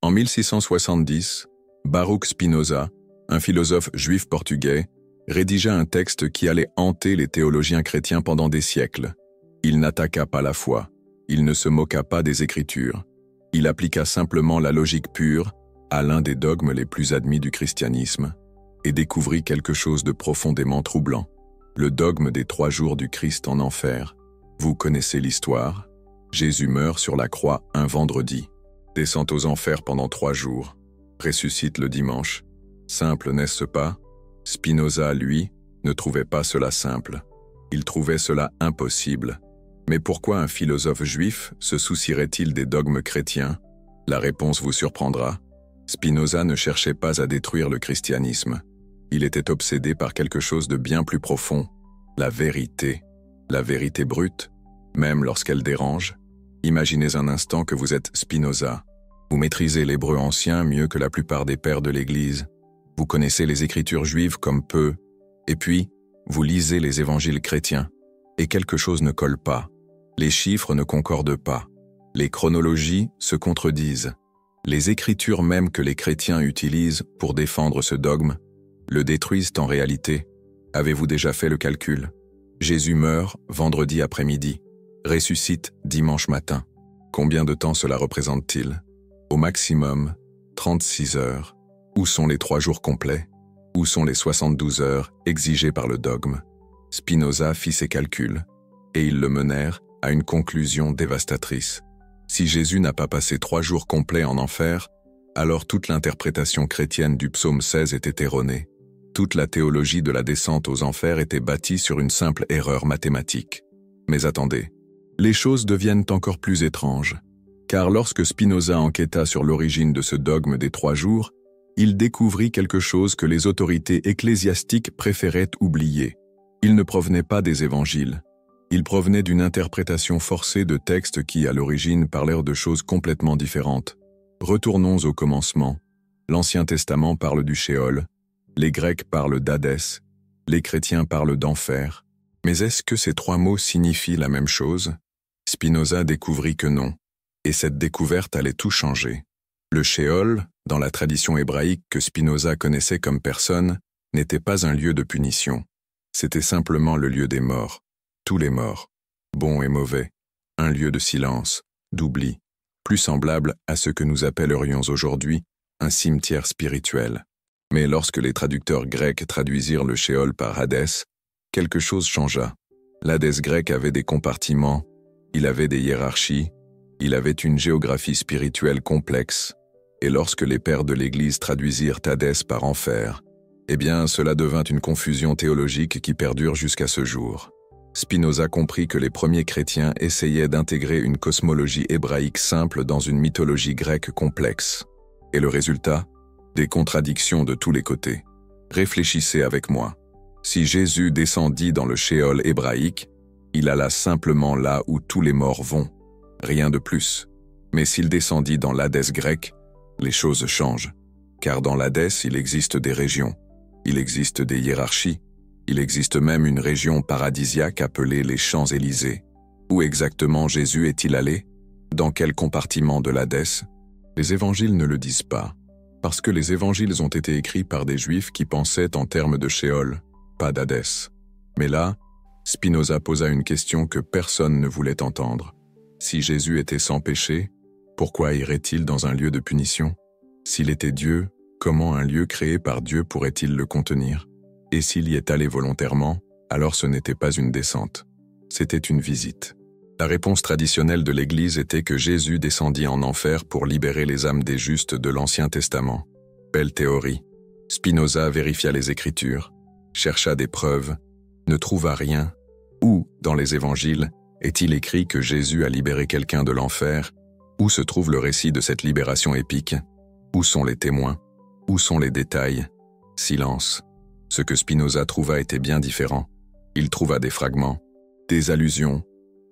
En 1670, Baruch Spinoza, un philosophe juif portugais, rédigea un texte qui allait hanter les théologiens chrétiens pendant des siècles. Il n'attaqua pas la foi, il ne se moqua pas des Écritures, il appliqua simplement la logique pure à l'un des dogmes les plus admis du christianisme et découvrit quelque chose de profondément troublant, le dogme des 3 jours du Christ en enfer. Vous connaissez l'histoire. Jésus meurt sur la croix un vendredi, descend aux enfers pendant 3 jours, ressuscite le dimanche. Simple, n'est-ce pas? Spinoza, lui, ne trouvait pas cela simple. Il trouvait cela impossible. Mais pourquoi un philosophe juif se soucierait-il des dogmes chrétiens? La réponse vous surprendra. Spinoza ne cherchait pas à détruire le christianisme. Il était obsédé par quelque chose de bien plus profond, la vérité. La vérité brute, même lorsqu'elle dérange. Imaginez un instant que vous êtes Spinoza. Vous maîtrisez l'hébreu ancien mieux que la plupart des pères de l'Église. Vous connaissez les Écritures juives comme peu. Et puis, vous lisez les évangiles chrétiens. Et quelque chose ne colle pas. Les chiffres ne concordent pas. Les chronologies se contredisent. Les Écritures même que les chrétiens utilisent pour défendre ce dogme le détruisent en réalité. Avez-vous déjà fait le calcul? Jésus meurt vendredi après-midi, ressuscite dimanche matin. Combien de temps cela représente-t-il? Au maximum, 36 heures. Où sont les 3 jours complets? Où sont les 72 heures exigées par le dogme? Spinoza fit ses calculs, et ils le menèrent à une conclusion dévastatrice. Si Jésus n'a pas passé 3 jours complets en enfer, alors toute l'interprétation chrétienne du psaume 16 était erronée. Toute la théologie de la descente aux enfers était bâtie sur une simple erreur mathématique. Mais attendez, les choses deviennent encore plus étranges, car lorsque Spinoza enquêta sur l'origine de ce dogme des 3 jours, il découvrit quelque chose que les autorités ecclésiastiques préféraient oublier. Il ne provenait pas des évangiles. Il provenait d'une interprétation forcée de textes qui, à l'origine, parlèrent de choses complètement différentes. Retournons au commencement. L'Ancien Testament parle du Sheol, les Grecs parlent d'Hadès, les chrétiens parlent d'enfer. Mais est-ce que ces 3 mots signifient la même chose? Spinoza découvrit que non, et cette découverte allait tout changer. Le Sheol, dans la tradition hébraïque que Spinoza connaissait comme personne, n'était pas un lieu de punition. C'était simplement le lieu des morts, tous les morts, bons et mauvais, un lieu de silence, d'oubli, plus semblable à ce que nous appellerions aujourd'hui un cimetière spirituel. Mais lorsque les traducteurs grecs traduisirent le Sheol par Hadès, quelque chose changea. L'Hadès grec avait des compartiments, il avait des hiérarchies, il avait une géographie spirituelle complexe, et lorsque les pères de l'Église traduisirent Hadès par enfer, eh bien cela devint une confusion théologique qui perdure jusqu'à ce jour. Spinoza comprit que les premiers chrétiens essayaient d'intégrer une cosmologie hébraïque simple dans une mythologie grecque complexe. Et le résultat? Des contradictions de tous les côtés. Réfléchissez avec moi. Si Jésus descendit dans le Sheol hébraïque, il alla simplement là où tous les morts vont. Rien de plus. Mais s'il descendit dans l'Hadès grec, les choses changent. Car dans l'Hadès, il existe des régions. Il existe des hiérarchies. Il existe même une région paradisiaque appelée les Champs-Élysées. Où exactement Jésus est-il allé? Dans quel compartiment de l'Hadès? Les évangiles ne le disent pas. Parce que les évangiles ont été écrits par des juifs qui pensaient en termes de Sheol, pas d'Hadès. Mais là, Spinoza posa une question que personne ne voulait entendre. Si Jésus était sans péché, pourquoi irait-il dans un lieu de punition? S'il était Dieu, comment un lieu créé par Dieu pourrait-il le contenir? Et s'il y est allé volontairement, alors ce n'était pas une descente, c'était une visite. La réponse traditionnelle de l'Église était que Jésus descendit en enfer pour libérer les âmes des justes de l'Ancien Testament. Belle théorie. Spinoza vérifia les Écritures, chercha des preuves, ne trouva rien. Où, dans les Évangiles, est-il écrit que Jésus a libéré quelqu'un de l'enfer? Où se trouve le récit de cette libération épique? Où sont les témoins? Où sont les détails? Silence. Ce que Spinoza trouva était bien différent. Il trouva des fragments, des allusions,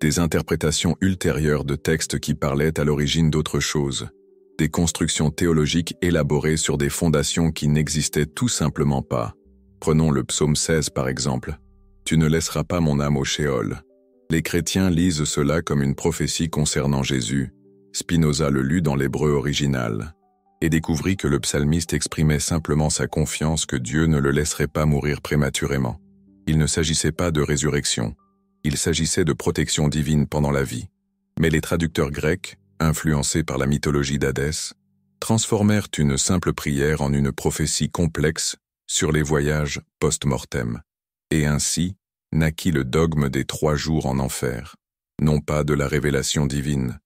des interprétations ultérieures de textes qui parlaient à l'origine d'autre chose, des constructions théologiques élaborées sur des fondations qui n'existaient tout simplement pas. Prenons le psaume 16 par exemple. « Tu ne laisseras pas mon âme au Sheol ». Les chrétiens lisent cela comme une prophétie concernant Jésus. Spinoza le lut dans l'hébreu original. et découvrit que le psalmiste exprimait simplement sa confiance que Dieu ne le laisserait pas mourir prématurément. Il ne s'agissait pas de résurrection, il s'agissait de protection divine pendant la vie. Mais les traducteurs grecs, influencés par la mythologie d'Hadès, transformèrent une simple prière en une prophétie complexe sur les voyages post-mortem. Et ainsi naquit le dogme des 3 jours en enfer, non pas de la révélation divine,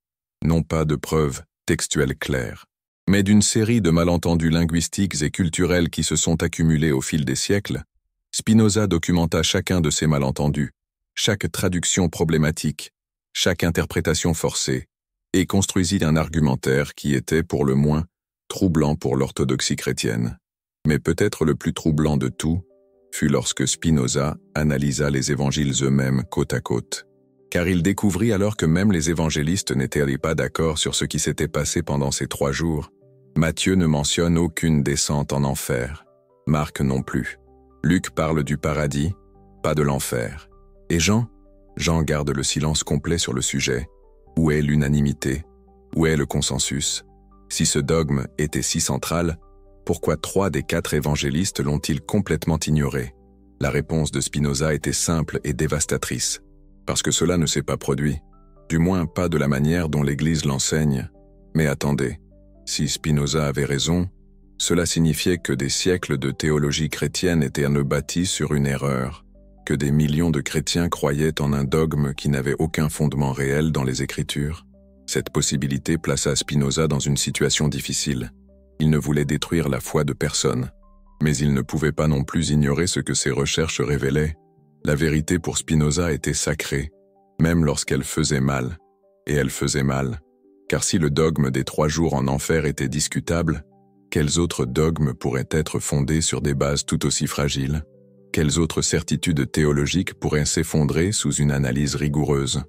non pas de preuves textuelles claires, mais d'une série de malentendus linguistiques et culturels qui se sont accumulés au fil des siècles. Spinoza documenta chacun de ces malentendus, chaque traduction problématique, chaque interprétation forcée, et construisit un argumentaire qui était, pour le moins, troublant pour l'orthodoxie chrétienne. Mais peut-être le plus troublant de tout fut lorsque Spinoza analysa les évangiles eux-mêmes côte à côte. Car il découvrit alors que même les évangélistes n'étaient pas d'accord sur ce qui s'était passé pendant ces 3 jours. Matthieu ne mentionne aucune descente en enfer. Marc non plus. Luc parle du paradis, pas de l'enfer. Et Jean garde le silence complet sur le sujet. Où est l'unanimité? Où est le consensus? Si ce dogme était si central, pourquoi 3 des 4 évangélistes l'ont-ils complètement ignoré? La réponse de Spinoza était simple et dévastatrice. Parce que cela ne s'est pas produit. Du moins pas de la manière dont l'Église l'enseigne. Mais attendez, si Spinoza avait raison, cela signifiait que des siècles de théologie chrétienne étaient bâtis sur une erreur, que des millions de chrétiens croyaient en un dogme qui n'avait aucun fondement réel dans les Écritures. Cette possibilité plaça Spinoza dans une situation difficile. Il ne voulait détruire la foi de personne, mais il ne pouvait pas non plus ignorer ce que ses recherches révélaient. La vérité pour Spinoza était sacrée, même lorsqu'elle faisait mal. Et elle faisait mal, car si le dogme des 3 jours en enfer était discutable, quels autres dogmes pourraient être fondés sur des bases tout aussi fragiles? Quelles autres certitudes théologiques pourraient s'effondrer sous une analyse rigoureuse?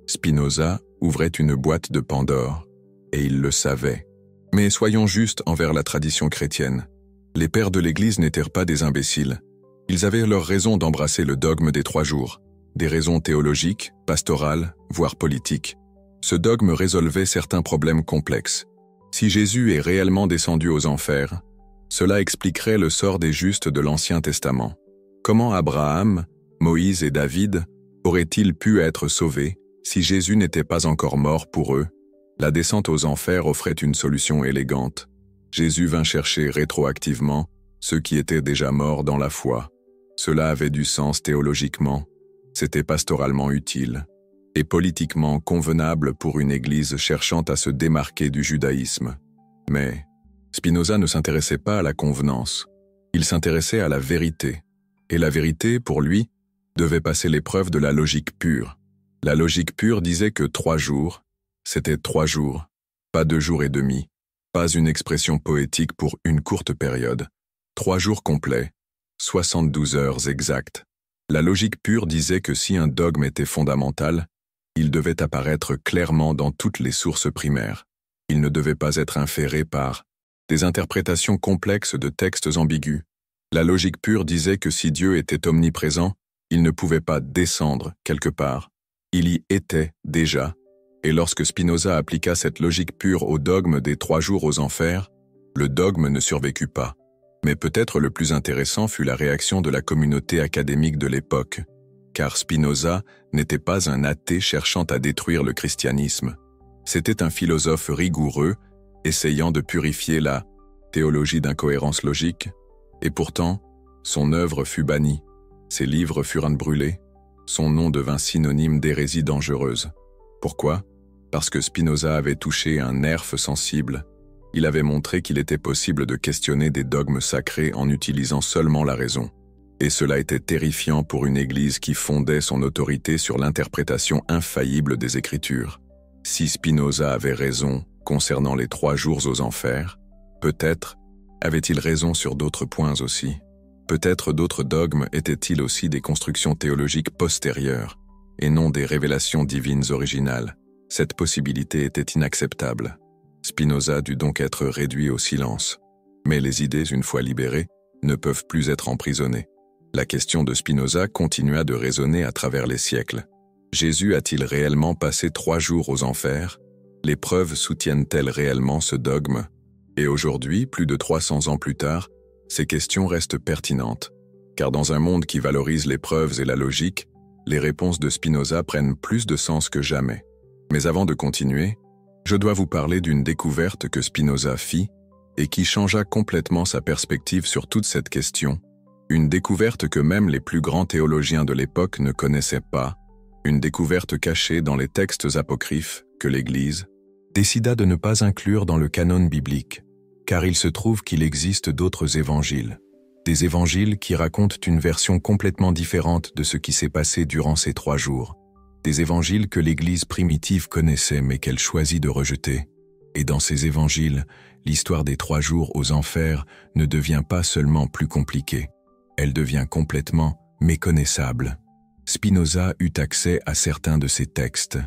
Spinoza ouvrait une boîte de Pandore, et il le savait. Mais soyons justes envers la tradition chrétienne. Les pères de l'Église n'étaient pas des imbéciles. Ils avaient leurs raisons d'embrasser le dogme des 3 jours, des raisons théologiques, pastorales, voire politiques. Ce dogme résolvait certains problèmes complexes. Si Jésus est réellement descendu aux enfers, cela expliquerait le sort des justes de l'Ancien Testament. Comment Abraham, Moïse et David auraient-ils pu être sauvés si Jésus n'était pas encore mort pour eux? La descente aux enfers offrait une solution élégante. Jésus vint chercher rétroactivement ceux qui étaient déjà morts dans la foi. Cela avait du sens théologiquement, c'était pastoralement utile, et politiquement convenable pour une Église cherchant à se démarquer du judaïsme. Mais Spinoza ne s'intéressait pas à la convenance, il s'intéressait à la vérité. Et la vérité, pour lui, devait passer l'épreuve de la logique pure. La logique pure disait que 3 jours, c'était 3 jours, pas 2 jours et demi, pas une expression poétique pour une courte période, 3 jours complets, 72 heures exactes. La logique pure disait que si un dogme était fondamental, il devait apparaître clairement dans toutes les sources primaires. Il ne devait pas être inféré par des interprétations complexes de textes ambigus. La logique pure disait que si Dieu était omniprésent, il ne pouvait pas descendre quelque part. Il y était déjà. Et lorsque Spinoza appliqua cette logique pure au dogme des 3 jours aux enfers, le dogme ne survécut pas. Mais peut-être le plus intéressant fut la réaction de la communauté académique de l'époque, car Spinoza n'était pas un athée cherchant à détruire le christianisme. C'était un philosophe rigoureux, essayant de purifier la théologie d'incohérence logique, et pourtant, son œuvre fut bannie, ses livres furent brûlés, son nom devint synonyme d'hérésie dangereuse. Pourquoi? Parce que Spinoza avait touché un nerf sensible. Il avait montré qu'il était possible de questionner des dogmes sacrés en utilisant seulement la raison. Et cela était terrifiant pour une Église qui fondait son autorité sur l'interprétation infaillible des Écritures. Si Spinoza avait raison concernant les 3 jours aux enfers, peut-être avait-il raison sur d'autres points aussi. Peut-être d'autres dogmes étaient-ils aussi des constructions théologiques postérieures, et non des révélations divines originales. Cette possibilité était inacceptable. Spinoza dut donc être réduit au silence. Mais les idées, une fois libérées, ne peuvent plus être emprisonnées. La question de Spinoza continua de résonner à travers les siècles. Jésus a-t-il réellement passé 3 jours aux enfers? Les preuves soutiennent-elles réellement ce dogme? Et aujourd'hui, plus de 300 ans plus tard, ces questions restent pertinentes, car dans un monde qui valorise les preuves et la logique, les réponses de Spinoza prennent plus de sens que jamais. Mais avant de continuer, je dois vous parler d'une découverte que Spinoza fit et qui changea complètement sa perspective sur toute cette question, une découverte que même les plus grands théologiens de l'époque ne connaissaient pas, une découverte cachée dans les textes apocryphes que l'Église décida de ne pas inclure dans le canon biblique, car il se trouve qu'il existe d'autres évangiles, des évangiles qui racontent une version complètement différente de ce qui s'est passé durant ces 3 jours, des évangiles que l'Église primitive connaissait mais qu'elle choisit de rejeter. Et dans ces évangiles, l'histoire des 3 jours aux enfers ne devient pas seulement plus compliquée, elle devient complètement méconnaissable. Spinoza eut accès à certains de ces textes,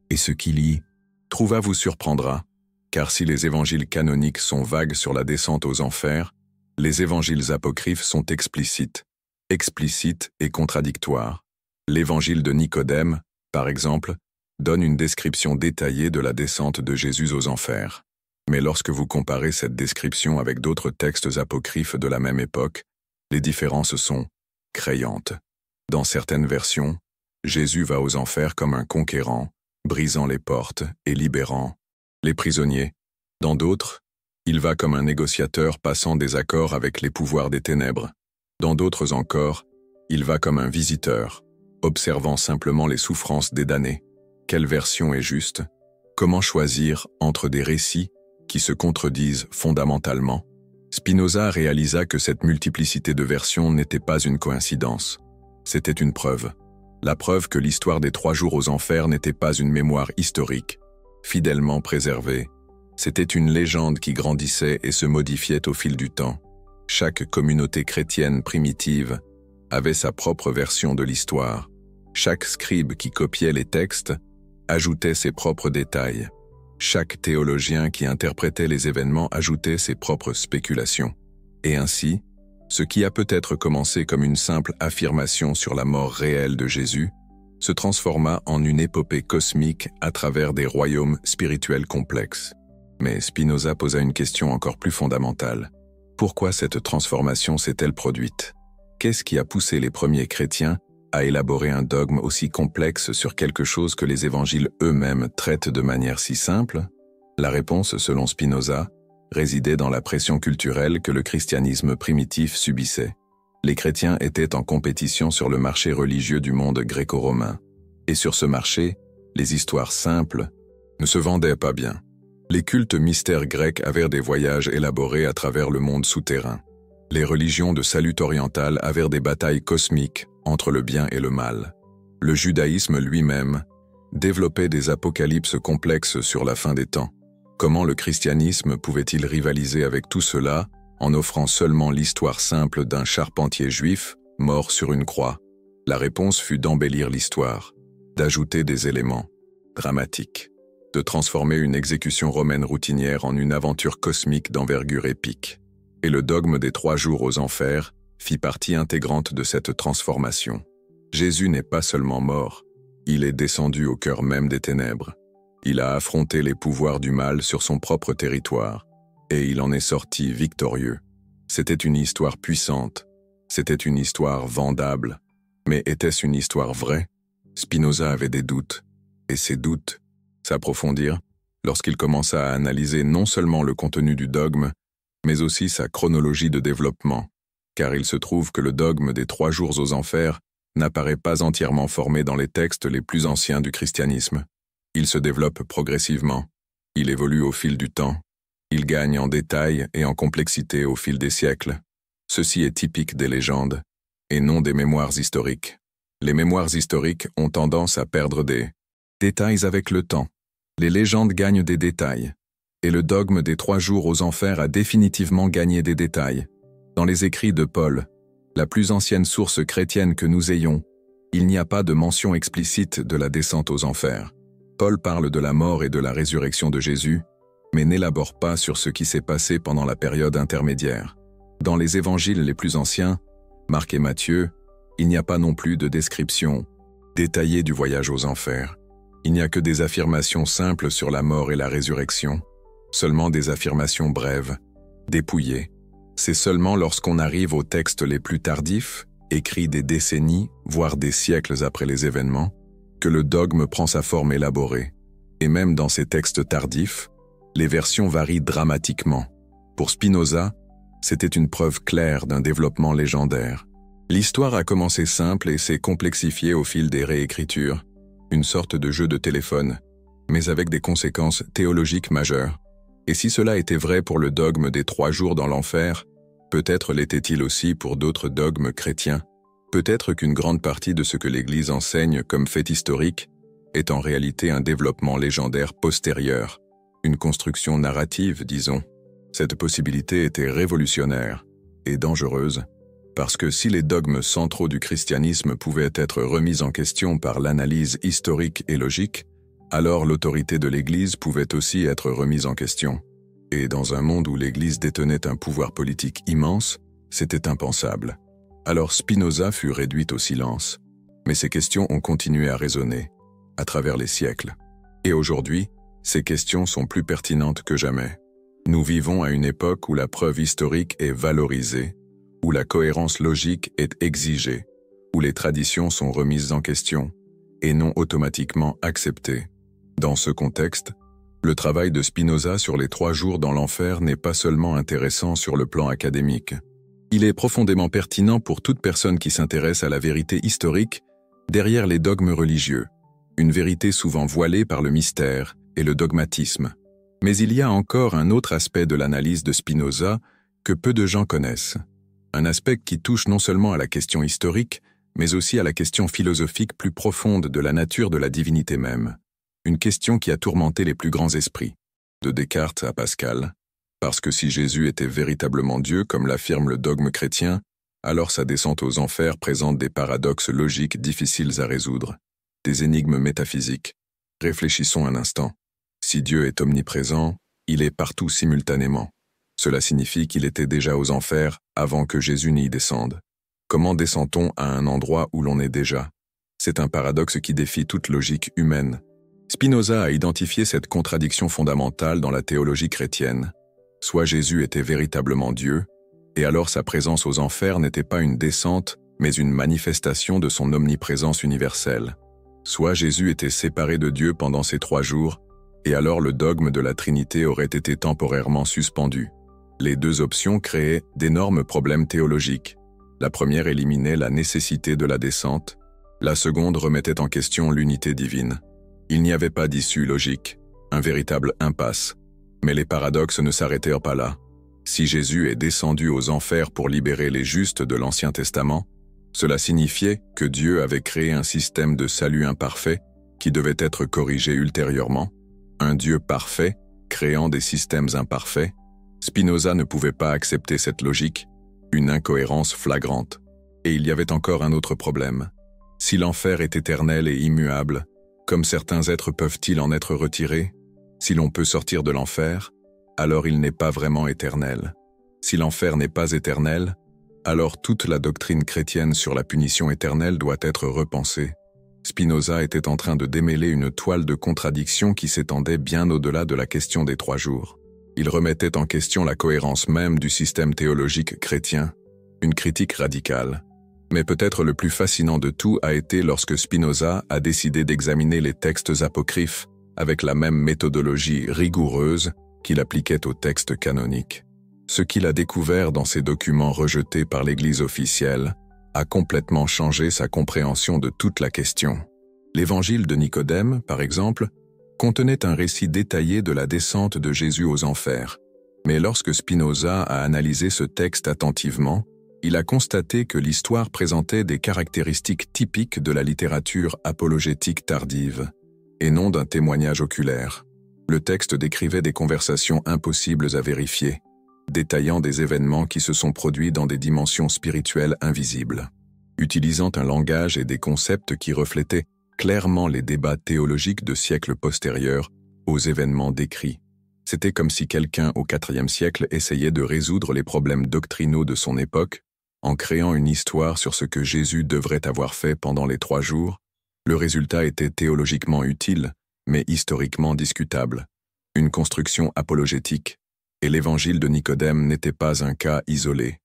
et ce qu'il y trouva vous surprendra, car si les évangiles canoniques sont vagues sur la descente aux enfers, les évangiles apocryphes sont explicites et contradictoires. L'évangile de Nicodème, par exemple, donne une description détaillée de la descente de Jésus aux enfers. Mais lorsque vous comparez cette description avec d'autres textes apocryphes de la même époque, les différences sont criantes. Dans certaines versions, Jésus va aux enfers comme un conquérant, brisant les portes et libérant les prisonniers. Dans d'autres, il va comme un négociateur passant des accords avec les pouvoirs des ténèbres. Dans d'autres encore, il va comme un visiteur, observant simplement les souffrances des damnés. Quelle version est juste? Comment choisir entre des récits qui se contredisent fondamentalement? Spinoza réalisa que cette multiplicité de versions n'était pas une coïncidence. C'était une preuve. La preuve que l'histoire des 3 jours aux enfers n'était pas une mémoire historique, fidèlement préservée. C'était une légende qui grandissait et se modifiait au fil du temps. Chaque communauté chrétienne primitive avait sa propre version de l'histoire. Chaque scribe qui copiait les textes ajoutait ses propres détails. Chaque théologien qui interprétait les événements ajoutait ses propres spéculations. Et ainsi, ce qui a peut-être commencé comme une simple affirmation sur la mort réelle de Jésus se transforma en une épopée cosmique à travers des royaumes spirituels complexes. Mais Spinoza posa une question encore plus fondamentale. Pourquoi cette transformation s'est-elle produite? Qu'est-ce qui a poussé les premiers chrétiens à élaborer un dogme aussi complexe sur quelque chose que les évangiles eux-mêmes traitent de manière si simple? La réponse, selon Spinoza, résidait dans la pression culturelle que le christianisme primitif subissait. Les chrétiens étaient en compétition sur le marché religieux du monde gréco-romain. Et sur ce marché, les histoires simples ne se vendaient pas bien. Les cultes mystères grecs avaient des voyages élaborés à travers le monde souterrain. Les religions de salut oriental avaient des batailles cosmiques entre le bien et le mal. Le judaïsme lui-même développait des apocalypses complexes sur la fin des temps. Comment le christianisme pouvait-il rivaliser avec tout cela en offrant seulement l'histoire simple d'un charpentier juif mort sur une croix? La réponse fut d'embellir l'histoire, d'ajouter des éléments dramatiques, de transformer une exécution romaine routinière en une aventure cosmique d'envergure épique. Et le dogme des 3 jours aux enfers fit partie intégrante de cette transformation. Jésus n'est pas seulement mort, il est descendu au cœur même des ténèbres. Il a affronté les pouvoirs du mal sur son propre territoire, et il en est sorti victorieux. C'était une histoire puissante, c'était une histoire vendable, mais était-ce une histoire vraie? Spinoza avait des doutes, et ces doutes s'approfondirent lorsqu'il commença à analyser non seulement le contenu du dogme, mais aussi sa chronologie de développement, car il se trouve que le dogme des 3 jours aux enfers n'apparaît pas entièrement formé dans les textes les plus anciens du christianisme. Il se développe progressivement, il évolue au fil du temps, il gagne en détail et en complexité au fil des siècles. Ceci est typique des légendes, et non des mémoires historiques. Les mémoires historiques ont tendance à perdre des détails avec le temps. Les légendes gagnent des détails, et le dogme des 3 jours aux enfers a définitivement gagné des détails. Dans les écrits de Paul, la plus ancienne source chrétienne que nous ayons, il n'y a pas de mention explicite de la descente aux enfers. Paul parle de la mort et de la résurrection de Jésus, mais n'élabore pas sur ce qui s'est passé pendant la période intermédiaire. Dans les évangiles les plus anciens, Marc et Matthieu, il n'y a pas non plus de description détaillée du voyage aux enfers. Il n'y a que des affirmations simples sur la mort et la résurrection, seulement des affirmations brèves, dépouillées. C'est seulement lorsqu'on arrive aux textes les plus tardifs, écrits des décennies, voire des siècles après les événements, que le dogme prend sa forme élaborée. Et même dans ces textes tardifs, les versions varient dramatiquement. Pour Spinoza, c'était une preuve claire d'un développement légendaire. L'histoire a commencé simple et s'est complexifiée au fil des réécritures, une sorte de jeu de téléphone, mais avec des conséquences théologiques majeures. Et si cela était vrai pour le dogme des 3 jours dans l'enfer, peut-être l'était-il aussi pour d'autres dogmes chrétiens. Peut-être qu'une grande partie de ce que l'Église enseigne comme fait historique est en réalité un développement légendaire postérieur, une construction narrative, disons. Cette possibilité était révolutionnaire et dangereuse, parce que si les dogmes centraux du christianisme pouvaient être remis en question par l'analyse historique et logique, alors l'autorité de l'Église pouvait aussi être remise en question. Et dans un monde où l'Église détenait un pouvoir politique immense, c'était impensable. Alors Spinoza fut réduit au silence. Mais ces questions ont continué à résonner, à travers les siècles. Et aujourd'hui, ces questions sont plus pertinentes que jamais. Nous vivons à une époque où la preuve historique est valorisée, où la cohérence logique est exigée, où les traditions sont remises en question, et non automatiquement acceptées. Dans ce contexte, le travail de Spinoza sur les 3 jours dans l'enfer n'est pas seulement intéressant sur le plan académique. Il est profondément pertinent pour toute personne qui s'intéresse à la vérité historique derrière les dogmes religieux, une vérité souvent voilée par le mystère et le dogmatisme. Mais il y a encore un autre aspect de l'analyse de Spinoza que peu de gens connaissent. Un aspect qui touche non seulement à la question historique, mais aussi à la question philosophique plus profonde de la nature de la divinité même. Une question qui a tourmenté les plus grands esprits, de Descartes à Pascal, parce que si Jésus était véritablement Dieu, comme l'affirme le dogme chrétien, alors sa descente aux enfers présente des paradoxes logiques difficiles à résoudre, des énigmes métaphysiques. Réfléchissons un instant. Si Dieu est omniprésent, il est partout simultanément. Cela signifie qu'il était déjà aux enfers avant que Jésus n'y descende. Comment descend-on à un endroit où l'on est déjà? C'est un paradoxe qui défie toute logique humaine. Spinoza a identifié cette contradiction fondamentale dans la théologie chrétienne. Soit Jésus était véritablement Dieu, et alors sa présence aux enfers n'était pas une descente, mais une manifestation de son omniprésence universelle. Soit Jésus était séparé de Dieu pendant ces 3 jours, et alors le dogme de la Trinité aurait été temporairement suspendu. Les 2 options créaient d'énormes problèmes théologiques. La première éliminait la nécessité de la descente, la seconde remettait en question l'unité divine. Il n'y avait pas d'issue logique, un véritable impasse. Mais les paradoxes ne s'arrêtèrent pas là. Si Jésus est descendu aux enfers pour libérer les justes de l'Ancien Testament, cela signifiait que Dieu avait créé un système de salut imparfait qui devait être corrigé ultérieurement. Un Dieu parfait, créant des systèmes imparfaits. Spinoza ne pouvait pas accepter cette logique, une incohérence flagrante. Et il y avait encore un autre problème. Si l'enfer est éternel et immuable, comme certains êtres peuvent-ils en être retirés? Si l'on peut sortir de l'enfer, alors il n'est pas vraiment éternel. Si l'enfer n'est pas éternel, alors toute la doctrine chrétienne sur la punition éternelle doit être repensée. Spinoza était en train de démêler une toile de contradictions qui s'étendait bien au-delà de la question des 3 jours. Il remettait en question la cohérence même du système théologique chrétien, une critique radicale. Mais peut-être le plus fascinant de tout a été lorsque Spinoza a décidé d'examiner les textes apocryphes avec la même méthodologie rigoureuse qu'il appliquait aux textes canoniques. Ce qu'il a découvert dans ces documents rejetés par l'Église officielle a complètement changé sa compréhension de toute la question. L'Évangile de Nicodème, par exemple, contenait un récit détaillé de la descente de Jésus aux enfers. Mais lorsque Spinoza a analysé ce texte attentivement, il a constaté que l'histoire présentait des caractéristiques typiques de la littérature apologétique tardive, et non d'un témoignage oculaire. Le texte décrivait des conversations impossibles à vérifier, détaillant des événements qui se sont produits dans des dimensions spirituelles invisibles, utilisant un langage et des concepts qui reflétaient clairement les débats théologiques de siècles postérieurs aux événements décrits. C'était comme si quelqu'un au IVe siècle essayait de résoudre les problèmes doctrinaux de son époque en créant une histoire sur ce que Jésus devrait avoir fait pendant les 3 jours. Le résultat était théologiquement utile, mais historiquement discutable. une construction apologétique, et l'évangile de Nicodème n'était pas un cas isolé.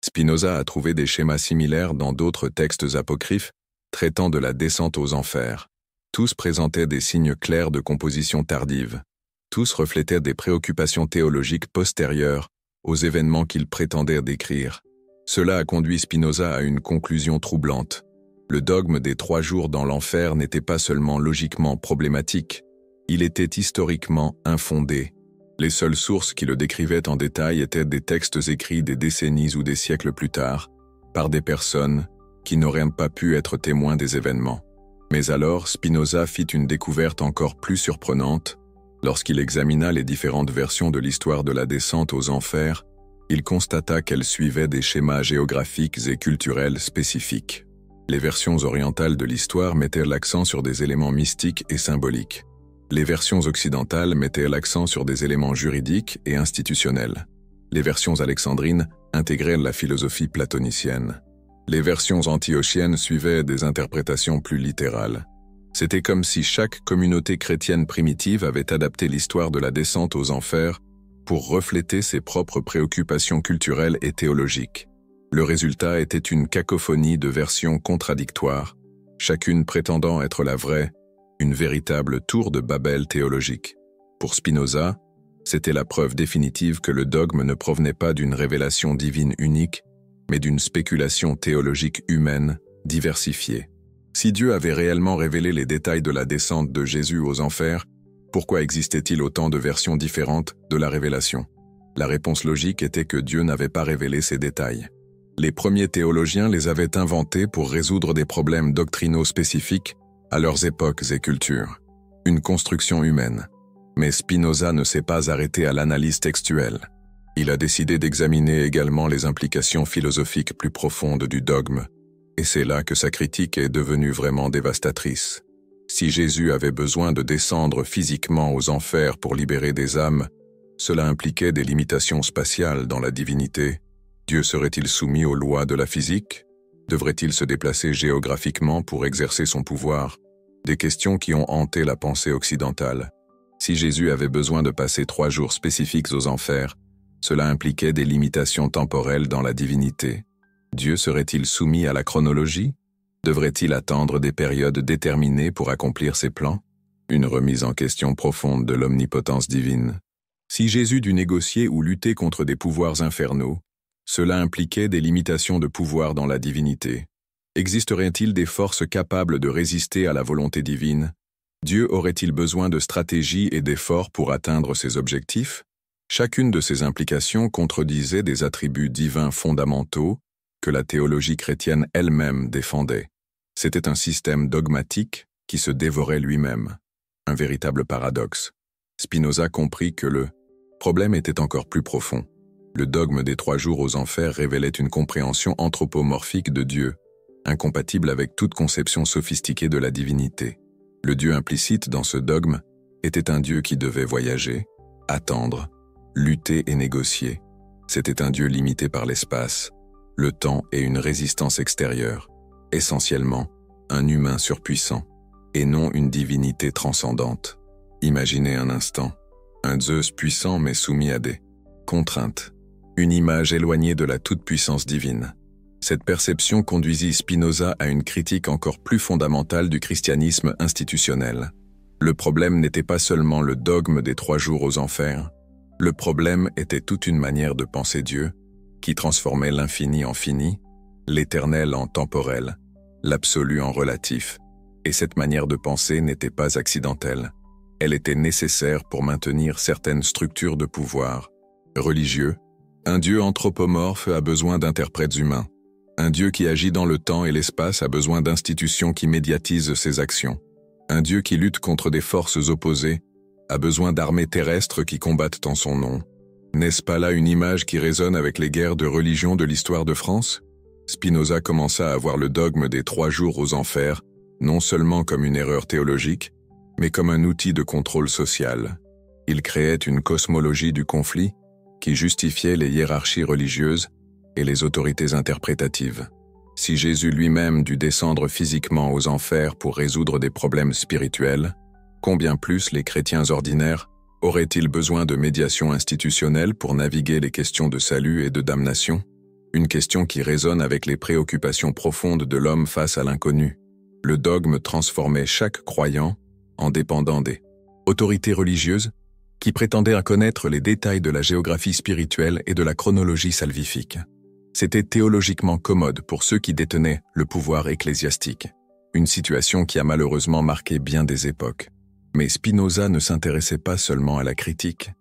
Spinoza a trouvé des schémas similaires dans d'autres textes apocryphes traitant de la descente aux enfers. Tous présentaient des signes clairs de composition tardive. Tous reflétaient des préoccupations théologiques postérieures aux événements qu'ils prétendaient décrire. Cela a conduit Spinoza à une conclusion troublante. Le dogme des 3 jours dans l'enfer n'était pas seulement logiquement problématique, il était historiquement infondé. Les seules sources qui le décrivaient en détail étaient des textes écrits des décennies ou des siècles plus tard, par des personnes qui n'auraient pas pu être témoins des événements. Mais alors, Spinoza fit une découverte encore plus surprenante. Lorsqu'il examina les différentes versions de l'histoire de la descente aux enfers, il constata qu'elles suivaient des schémas géographiques et culturels spécifiques. Les versions orientales de l'histoire mettaient l'accent sur des éléments mystiques et symboliques. Les versions occidentales mettaient l'accent sur des éléments juridiques et institutionnels. Les versions alexandrines intégraient la philosophie platonicienne. Les versions antiochiennes suivaient des interprétations plus littérales. C'était comme si chaque communauté chrétienne primitive avait adapté l'histoire de la descente aux enfers pour refléter ses propres préoccupations culturelles et théologiques. Le résultat était une cacophonie de versions contradictoires, chacune prétendant être la vraie, une véritable tour de Babel théologique. Pour Spinoza, c'était la preuve définitive que le dogme ne provenait pas d'une révélation divine unique, mais d'une spéculation théologique humaine diversifiée. Si Dieu avait réellement révélé les détails de la descente de Jésus aux enfers, pourquoi existait-il autant de versions différentes de la révélation? La réponse logique était que Dieu n'avait pas révélé ces détails. Les premiers théologiens les avaient inventés pour résoudre des problèmes doctrinaux spécifiques à leurs époques et cultures. Une construction humaine. Mais Spinoza ne s'est pas arrêté à l'analyse textuelle. Il a décidé d'examiner également les implications philosophiques plus profondes du dogme, et c'est là que sa critique est devenue vraiment dévastatrice. Si Jésus avait besoin de descendre physiquement aux enfers pour libérer des âmes, cela impliquait des limitations spatiales dans la divinité. Dieu serait-il soumis aux lois de la physique? Devrait-il se déplacer géographiquement pour exercer son pouvoir? Des questions qui ont hanté la pensée occidentale. Si Jésus avait besoin de passer 3 jours spécifiques aux enfers, cela impliquait des limitations temporelles dans la divinité. Dieu serait-il soumis à la chronologie? Devrait-il attendre des périodes déterminées pour accomplir ses plans? Une remise en question profonde de l'omnipotence divine. Si Jésus dut négocier ou lutter contre des pouvoirs infernaux, cela impliquait des limitations de pouvoir dans la divinité. Existerait-il des forces capables de résister à la volonté divine? Dieu aurait-il besoin de stratégies et d'efforts pour atteindre ses objectifs? Chacune de ces implications contredisait des attributs divins fondamentaux que la théologie chrétienne elle-même défendait. C'était un système dogmatique qui se dévorait lui-même. Un véritable paradoxe. Spinoza comprit que le problème était encore plus profond. Le dogme des 3 jours aux enfers révélait une compréhension anthropomorphique de Dieu, incompatible avec toute conception sophistiquée de la divinité. Le Dieu implicite dans ce dogme était un Dieu qui devait voyager, attendre, lutter et négocier. C'était un Dieu limité par l'espace, le temps et une résistance extérieure, essentiellement un humain surpuissant, et non une divinité transcendante. Imaginez un instant, un Zeus puissant mais soumis à des contraintes, une image éloignée de la toute-puissance divine. Cette perception conduisit Spinoza à une critique encore plus fondamentale du christianisme institutionnel. Le problème n'était pas seulement le dogme des 3 jours aux enfers, le problème était toute une manière de penser Dieu, qui transformait l'infini en fini, l'éternel en temporel, l'absolu en relatif. Et cette manière de penser n'était pas accidentelle. Elle était nécessaire pour maintenir certaines structures de pouvoir. Religieux, un Dieu anthropomorphe a besoin d'interprètes humains. Un Dieu qui agit dans le temps et l'espace a besoin d'institutions qui médiatisent ses actions. Un Dieu qui lutte contre des forces opposées a besoin d'armées terrestres qui combattent en son nom. N'est-ce pas là une image qui résonne avec les guerres de religion de l'histoire de France? Spinoza commença à voir le dogme des 3 jours aux enfers, non seulement comme une erreur théologique, mais comme un outil de contrôle social. Il créait une cosmologie du conflit qui justifiait les hiérarchies religieuses et les autorités interprétatives. Si Jésus lui-même dut descendre physiquement aux enfers pour résoudre des problèmes spirituels, combien plus les chrétiens ordinaires aurait-il besoin de médiation institutionnelle pour naviguer les questions de salut et de damnation? Une question qui résonne avec les préoccupations profondes de l'homme face à l'inconnu. Le dogme transformait chaque croyant en dépendant des autorités religieuses qui prétendaient connaître les détails de la géographie spirituelle et de la chronologie salvifique. C'était théologiquement commode pour ceux qui détenaient le pouvoir ecclésiastique, une situation qui a malheureusement marqué bien des époques. Mais Spinoza ne s'intéressait pas seulement à la critique,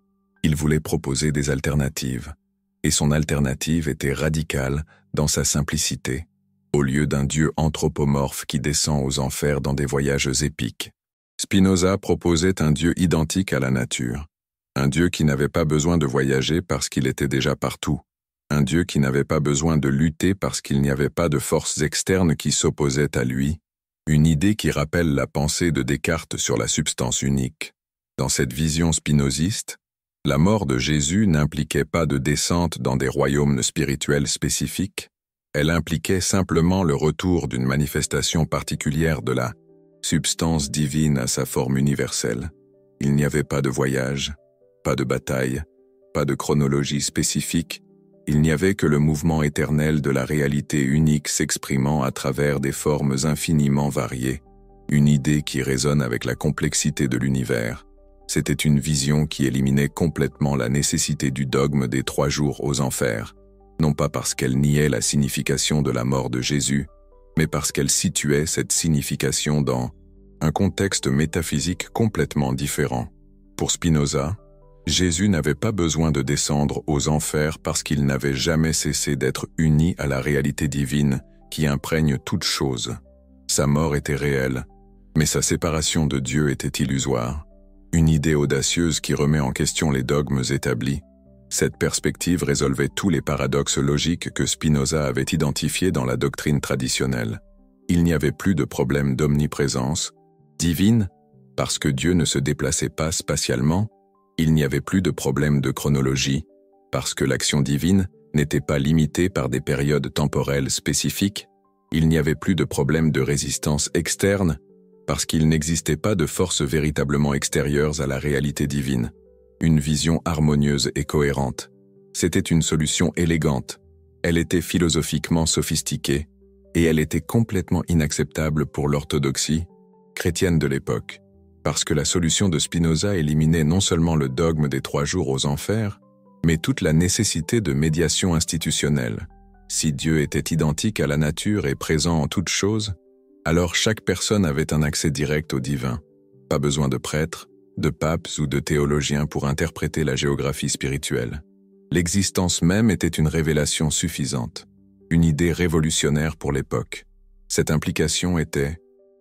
il voulait proposer des alternatives. Et son alternative était radicale dans sa simplicité. Au lieu d'un Dieu anthropomorphe qui descend aux enfers dans des voyages épiques, Spinoza proposait un Dieu identique à la nature. Un Dieu qui n'avait pas besoin de voyager parce qu'il était déjà partout. Un Dieu qui n'avait pas besoin de lutter parce qu'il n'y avait pas de forces externes qui s'opposaient à lui. Une idée qui rappelle la pensée de Descartes sur la substance unique. Dans cette vision spinoziste, la mort de Jésus n'impliquait pas de descente dans des royaumes spirituels spécifiques, elle impliquait simplement le retour d'une manifestation particulière de la substance divine à sa forme universelle. Il n'y avait pas de voyage, pas de bataille, pas de chronologie spécifique, il n'y avait que le mouvement éternel de la réalité unique s'exprimant à travers des formes infiniment variées, une idée qui résonne avec la complexité de l'univers. C'était une vision qui éliminait complètement la nécessité du dogme des 3 jours aux enfers, non pas parce qu'elle niait la signification de la mort de Jésus, mais parce qu'elle situait cette signification dans un contexte métaphysique complètement différent. Pour Spinoza, Jésus n'avait pas besoin de descendre aux enfers parce qu'il n'avait jamais cessé d'être uni à la réalité divine qui imprègne toute chose. Sa mort était réelle, mais sa séparation de Dieu était illusoire. Une idée audacieuse qui remet en question les dogmes établis. Cette perspective résolvait tous les paradoxes logiques que Spinoza avait identifiés dans la doctrine traditionnelle. Il n'y avait plus de problème d'omniprésence divine, parce que Dieu ne se déplaçait pas spatialement. Il n'y avait plus de problème de chronologie, parce que l'action divine n'était pas limitée par des périodes temporelles spécifiques. Il n'y avait plus de problème de résistance externe, parce qu'il n'existait pas de forces véritablement extérieures à la réalité divine. Une vision harmonieuse et cohérente. C'était une solution élégante. Elle était philosophiquement sophistiquée, et elle était complètement inacceptable pour l'orthodoxie chrétienne de l'époque, parce que la solution de Spinoza éliminait non seulement le dogme des 3 jours aux enfers, mais toute la nécessité de médiation institutionnelle. Si Dieu était identique à la nature et présent en toutes choses, alors chaque personne avait un accès direct au divin. Pas besoin de prêtres, de papes ou de théologiens pour interpréter la géographie spirituelle. L'existence même était une révélation suffisante, une idée révolutionnaire pour l'époque. Cette implication était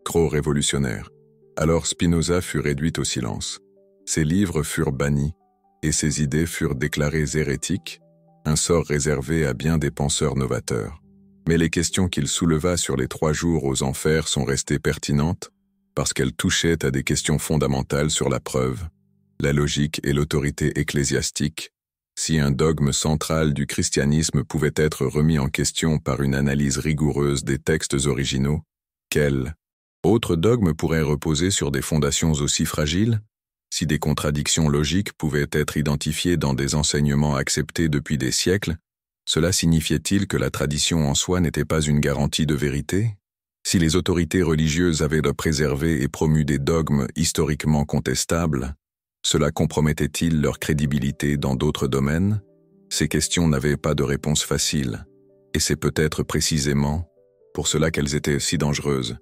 révolutionnaire. Alors Spinoza fut réduit au silence. Ses livres furent bannis, et ses idées furent déclarées hérétiques, un sort réservé à bien des penseurs novateurs. Mais les questions qu'il souleva sur les 3 jours aux enfers sont restées pertinentes, parce qu'elles touchaient à des questions fondamentales sur la preuve, la logique et l'autorité ecclésiastique. Si un dogme central du christianisme pouvait être remis en question par une analyse rigoureuse des textes originaux, quel autre dogme pourrait reposer sur des fondations aussi fragiles? Si des contradictions logiques pouvaient être identifiées dans des enseignements acceptés depuis des siècles, cela signifiait-il que la tradition en soi n'était pas une garantie de vérité? Si les autorités religieuses avaient préservé et promu des dogmes historiquement contestables, cela compromettait-il leur crédibilité dans d'autres domaines? Ces questions n'avaient pas de réponse facile, et c'est peut-être précisément pour cela qu'elles étaient si dangereuses.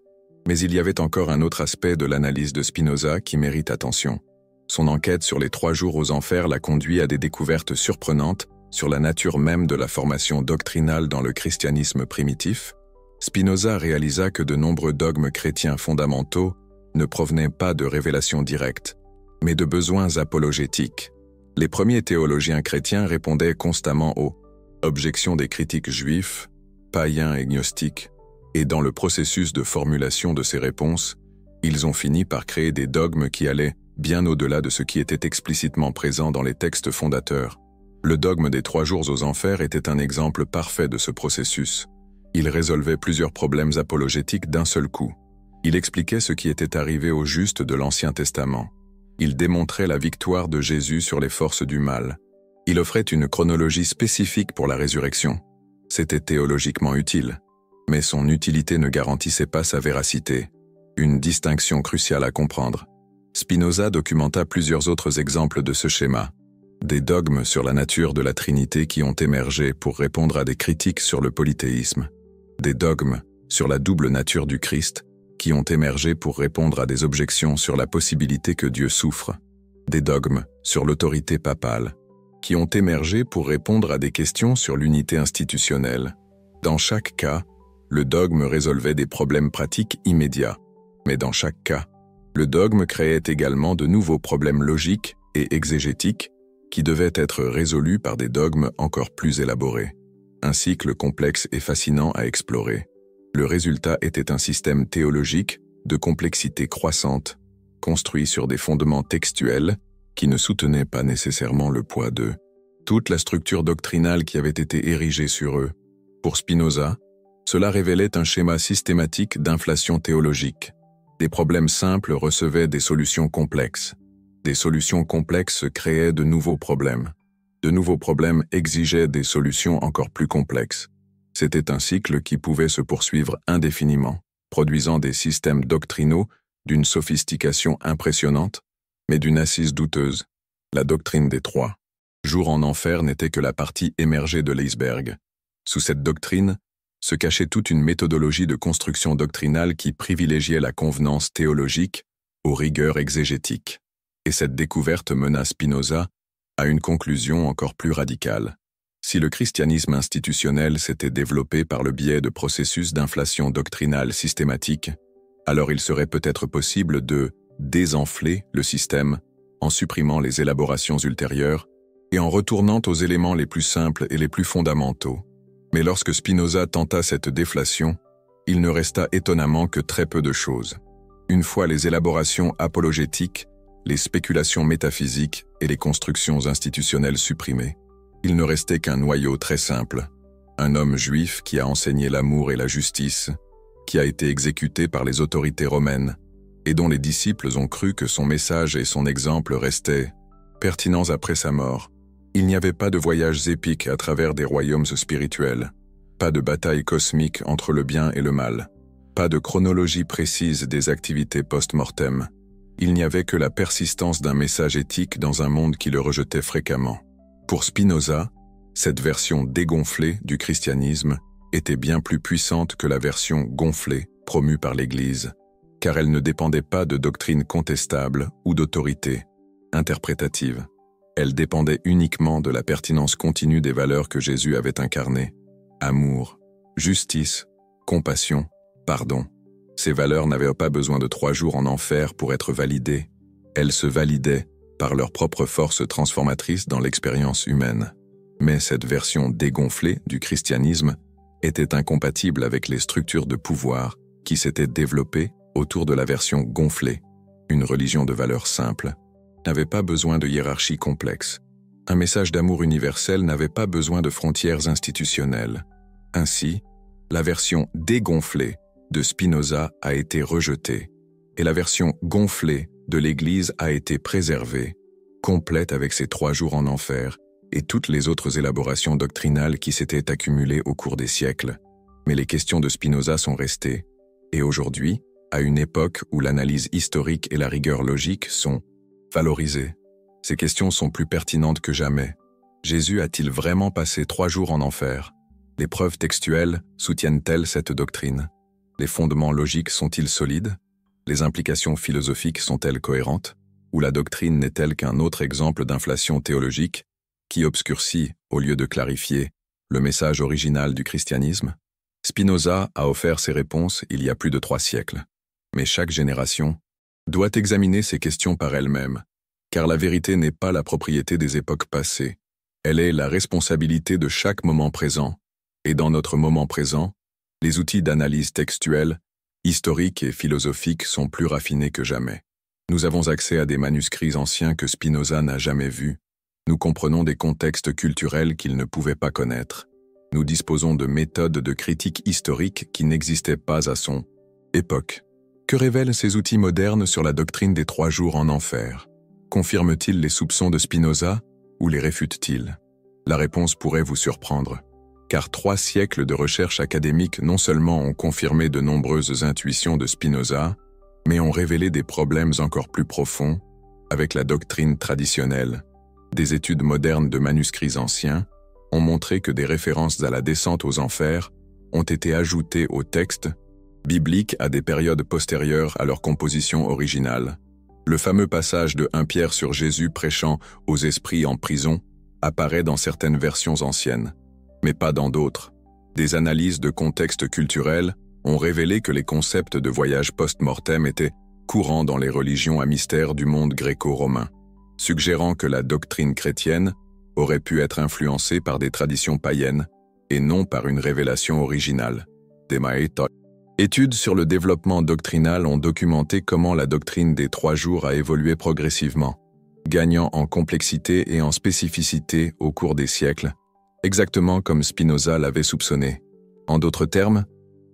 Mais il y avait encore un autre aspect de l'analyse de Spinoza qui mérite attention. Son enquête sur les 3 jours aux enfers l'a conduit à des découvertes surprenantes sur la nature même de la formation doctrinale dans le christianisme primitif. Spinoza réalisa que de nombreux dogmes chrétiens fondamentaux ne provenaient pas de révélations directes, mais de besoins apologétiques. Les premiers théologiens chrétiens répondaient constamment aux objections des critiques juifs, païens et gnostiques, et dans le processus de formulation de ces réponses, ils ont fini par créer des dogmes qui allaient bien au-delà de ce qui était explicitement présent dans les textes fondateurs. Le dogme des 3 jours aux enfers était un exemple parfait de ce processus. Il résolvait plusieurs problèmes apologétiques d'un seul coup. Il expliquait ce qui était arrivé aux justes de l'Ancien Testament. Il démontrait la victoire de Jésus sur les forces du mal. Il offrait une chronologie spécifique pour la résurrection. C'était théologiquement utile, mais son utilité ne garantissait pas sa véracité. Une distinction cruciale à comprendre. Spinoza documenta plusieurs autres exemples de ce schéma. Des dogmes sur la nature de la Trinité qui ont émergé pour répondre à des critiques sur le polythéisme. Des dogmes sur la double nature du Christ qui ont émergé pour répondre à des objections sur la possibilité que Dieu souffre. Des dogmes sur l'autorité papale qui ont émergé pour répondre à des questions sur l'unité institutionnelle. Dans chaque cas, le dogme résolvait des problèmes pratiques immédiats. Mais dans chaque cas, le dogme créait également de nouveaux problèmes logiques et exégétiques qui devaient être résolus par des dogmes encore plus élaborés. Un cycle complexe et fascinant à explorer. Le résultat était un système théologique de complexité croissante, construit sur des fondements textuels qui ne soutenaient pas nécessairement le poids de toute la structure doctrinale qui avait été érigée sur eux. Pour Spinoza, cela révélait un schéma systématique d'inflation théologique. Des problèmes simples recevaient des solutions complexes. Des solutions complexes créaient de nouveaux problèmes. De nouveaux problèmes exigeaient des solutions encore plus complexes. C'était un cycle qui pouvait se poursuivre indéfiniment, produisant des systèmes doctrinaux d'une sophistication impressionnante, mais d'une assise douteuse. La doctrine des trois jours en enfer n'était que la partie émergée de l'iceberg. Sous cette doctrine se cachait toute une méthodologie de construction doctrinale qui privilégiait la convenance théologique aux rigueurs exégétiques. Et cette découverte mena Spinoza à une conclusion encore plus radicale. Si le christianisme institutionnel s'était développé par le biais de processus d'inflation doctrinale systématique, alors il serait peut-être possible de désenfler le système en supprimant les élaborations ultérieures et en retournant aux éléments les plus simples et les plus fondamentaux. Mais lorsque Spinoza tenta cette déflation, il ne resta étonnamment que très peu de choses. Une fois les élaborations apologétiques, les spéculations métaphysiques et les constructions institutionnelles supprimées, il ne restait qu'un noyau très simple, un homme juif qui a enseigné l'amour et la justice, qui a été exécuté par les autorités romaines, et dont les disciples ont cru que son message et son exemple restaient pertinents après sa mort. Il n'y avait pas de voyages épiques à travers des royaumes spirituels, pas de bataille cosmique entre le bien et le mal, pas de chronologie précise des activités post-mortem. Il n'y avait que la persistance d'un message éthique dans un monde qui le rejetait fréquemment. Pour Spinoza, cette version dégonflée du christianisme était bien plus puissante que la version gonflée promue par l'Église, car elle ne dépendait pas de doctrines contestables ou d'autorité interprétative. Elle dépendait uniquement de la pertinence continue des valeurs que Jésus avait incarnées. Amour, justice, compassion, pardon. Ces valeurs n'avaient pas besoin de 3 jours en enfer pour être validées. Elles se validaient par leur propre force transformatrice dans l'expérience humaine. Mais cette version dégonflée du christianisme était incompatible avec les structures de pouvoir qui s'étaient développées autour de la version gonflée. Une religion de valeurs simples n'avait pas besoin de hiérarchie complexe. Un message d'amour universel n'avait pas besoin de frontières institutionnelles. Ainsi, la version dégonflée de Spinoza a été rejetée, et la version gonflée de l'Église a été préservée, complète avec ses 3 jours en enfer et toutes les autres élaborations doctrinales qui s'étaient accumulées au cours des siècles. Mais les questions de Spinoza sont restées, et aujourd'hui, à une époque où l'analyse historique et la rigueur logique sont valorisées, ces questions sont plus pertinentes que jamais. Jésus a-t-il vraiment passé 3 jours en enfer? Les preuves textuelles soutiennent-elles cette doctrine? Les fondements logiques sont-ils solides? Les implications philosophiques sont-elles cohérentes? Ou la doctrine n'est-elle qu'un autre exemple d'inflation théologique qui obscurcit, au lieu de clarifier, le message original du christianisme? Spinoza a offert ces réponses il y a plus de 3 siècles. Mais chaque génération doit examiner ces questions par elle-même, car la vérité n'est pas la propriété des époques passées. Elle est la responsabilité de chaque moment présent, et dans notre moment présent, les outils d'analyse textuelle, historique et philosophique sont plus raffinés que jamais. Nous avons accès à des manuscrits anciens que Spinoza n'a jamais vus. Nous comprenons des contextes culturels qu'il ne pouvait pas connaître. Nous disposons de méthodes de critique historique qui n'existaient pas à son époque. Que révèlent ces outils modernes sur la doctrine des 3 jours en enfer? Confirme-t-il les soupçons de Spinoza ou les réfute-t-il? La réponse pourrait vous surprendre, car 3 siècles de recherche académique non seulement ont confirmé de nombreuses intuitions de Spinoza, mais ont révélé des problèmes encore plus profonds avec la doctrine traditionnelle. Des études modernes de manuscrits anciens ont montré que des références à la descente aux enfers ont été ajoutées aux textes bibliques à des périodes postérieures à leur composition originale. Le fameux passage de 1 Pierre sur Jésus prêchant aux esprits en prison apparaît dans certaines versions anciennes, mais pas dans d'autres. Des analyses de contexte culturel ont révélé que les concepts de voyage post-mortem étaient courants dans les religions à mystère du monde gréco-romain, suggérant que la doctrine chrétienne aurait pu être influencée par des traditions païennes et non par une révélation originale. Études sur le développement doctrinal ont documenté comment la doctrine des 3 jours a évolué progressivement, gagnant en complexité et en spécificité au cours des siècles, exactement comme Spinoza l'avait soupçonné. En d'autres termes,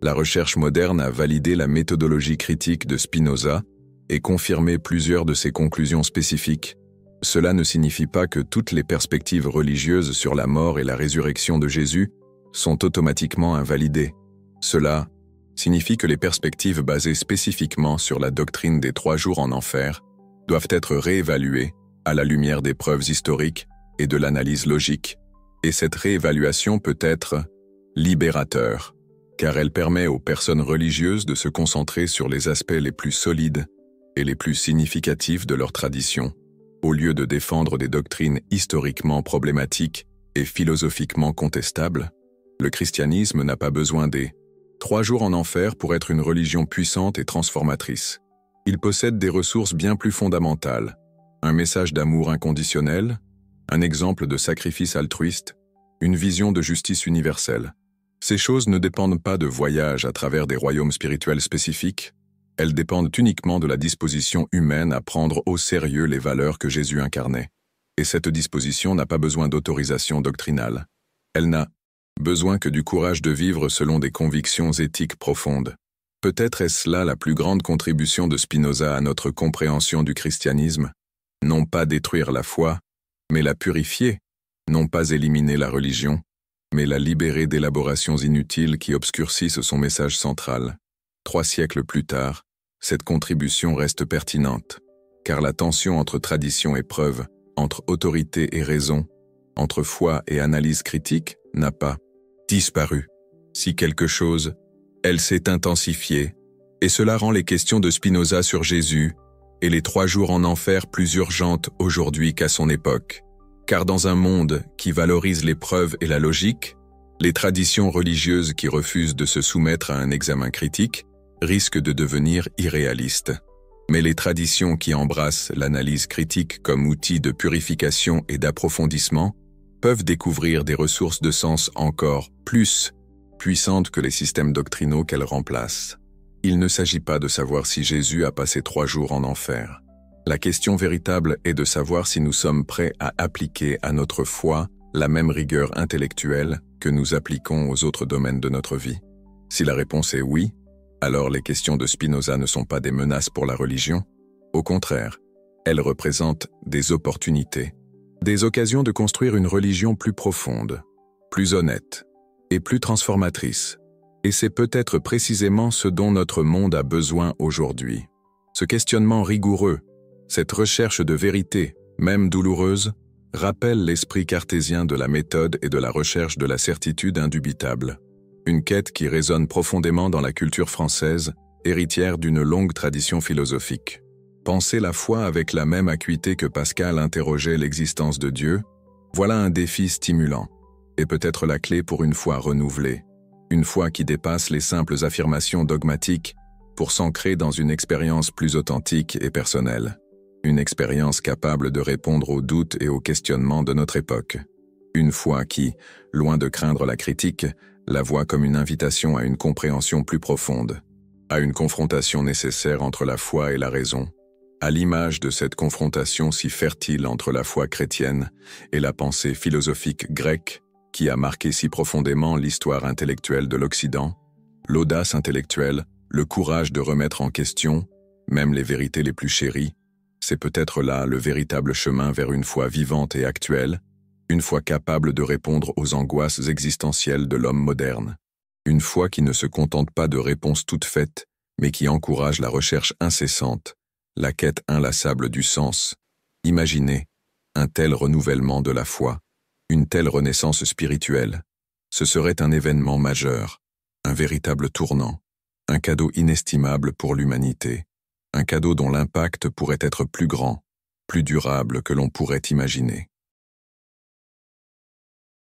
la recherche moderne a validé la méthodologie critique de Spinoza et confirmé plusieurs de ses conclusions spécifiques. Cela ne signifie pas que toutes les perspectives religieuses sur la mort et la résurrection de Jésus sont automatiquement invalidées. Cela signifie que les perspectives basées spécifiquement sur la doctrine des 3 jours en enfer doivent être réévaluées à la lumière des preuves historiques et de l'analyse logique. Et cette réévaluation peut être libérateur, car elle permet aux personnes religieuses de se concentrer sur les aspects les plus solides et les plus significatifs de leur tradition, au lieu de défendre des doctrines historiquement problématiques et philosophiquement contestables. Le christianisme n'a pas besoin des 3 jours en enfer pour être une religion puissante et transformatrice. Il possède des ressources bien plus fondamentales, un message d'amour inconditionnel, un exemple de sacrifice altruiste, une vision de justice universelle. Ces choses ne dépendent pas de voyages à travers des royaumes spirituels spécifiques, elles dépendent uniquement de la disposition humaine à prendre au sérieux les valeurs que Jésus incarnait. Et cette disposition n'a pas besoin d'autorisation doctrinale. Elle n'a besoin que du courage de vivre selon des convictions éthiques profondes. Peut-être est-ce là la plus grande contribution de Spinoza à notre compréhension du christianisme. Non pas détruire la foi, mais la purifier, non pas éliminer la religion, mais la libérer d'élaborations inutiles qui obscurcissent son message central. 3 siècles plus tard, cette contribution reste pertinente, car la tension entre tradition et preuve, entre autorité et raison, entre foi et analyse critique, n'a pas disparu. Si quelque chose, elle s'est intensifiée, et cela rend les questions de Spinoza sur Jésus et les 3 jours en enfer plus urgentes aujourd'hui qu'à son époque. Car dans un monde qui valorise les preuves et la logique, les traditions religieuses qui refusent de se soumettre à un examen critique risquent de devenir irréalistes. Mais les traditions qui embrassent l'analyse critique comme outil de purification et d'approfondissement peuvent découvrir des ressources de sens encore plus puissantes que les systèmes doctrinaux qu'elles remplacent. Il ne s'agit pas de savoir si Jésus a passé 3 jours en enfer. La question véritable est de savoir si nous sommes prêts à appliquer à notre foi la même rigueur intellectuelle que nous appliquons aux autres domaines de notre vie. Si la réponse est oui, alors les questions de Spinoza ne sont pas des menaces pour la religion. Au contraire, elles représentent des opportunités, des occasions de construire une religion plus profonde, plus honnête et plus transformatrice. Et c'est peut-être précisément ce dont notre monde a besoin aujourd'hui. Ce questionnement rigoureux, cette recherche de vérité, même douloureuse, rappelle l'esprit cartésien de la méthode et de la recherche de la certitude indubitable. Une quête qui résonne profondément dans la culture française, héritière d'une longue tradition philosophique. Penser la foi avec la même acuité que Pascal interrogeait l'existence de Dieu, voilà un défi stimulant, et peut-être la clé pour une foi renouvelée. Une foi qui dépasse les simples affirmations dogmatiques pour s'ancrer dans une expérience plus authentique et personnelle. Une expérience capable de répondre aux doutes et aux questionnements de notre époque. Une foi qui, loin de craindre la critique, la voit comme une invitation à une compréhension plus profonde, à une confrontation nécessaire entre la foi et la raison, à l'image de cette confrontation si fertile entre la foi chrétienne et la pensée philosophique grecque qui a marqué si profondément l'histoire intellectuelle de l'Occident, l'audace intellectuelle, le courage de remettre en question, même les vérités les plus chéries, c'est peut-être là le véritable chemin vers une foi vivante et actuelle, une foi capable de répondre aux angoisses existentielles de l'homme moderne. Une foi qui ne se contente pas de réponses toutes faites, mais qui encourage la recherche incessante, la quête inlassable du sens. Imaginez un tel renouvellement de la foi, une telle renaissance spirituelle. Ce serait un événement majeur, un véritable tournant, un cadeau inestimable pour l'humanité, un cadeau dont l'impact pourrait être plus grand, plus durable que l'on pourrait imaginer.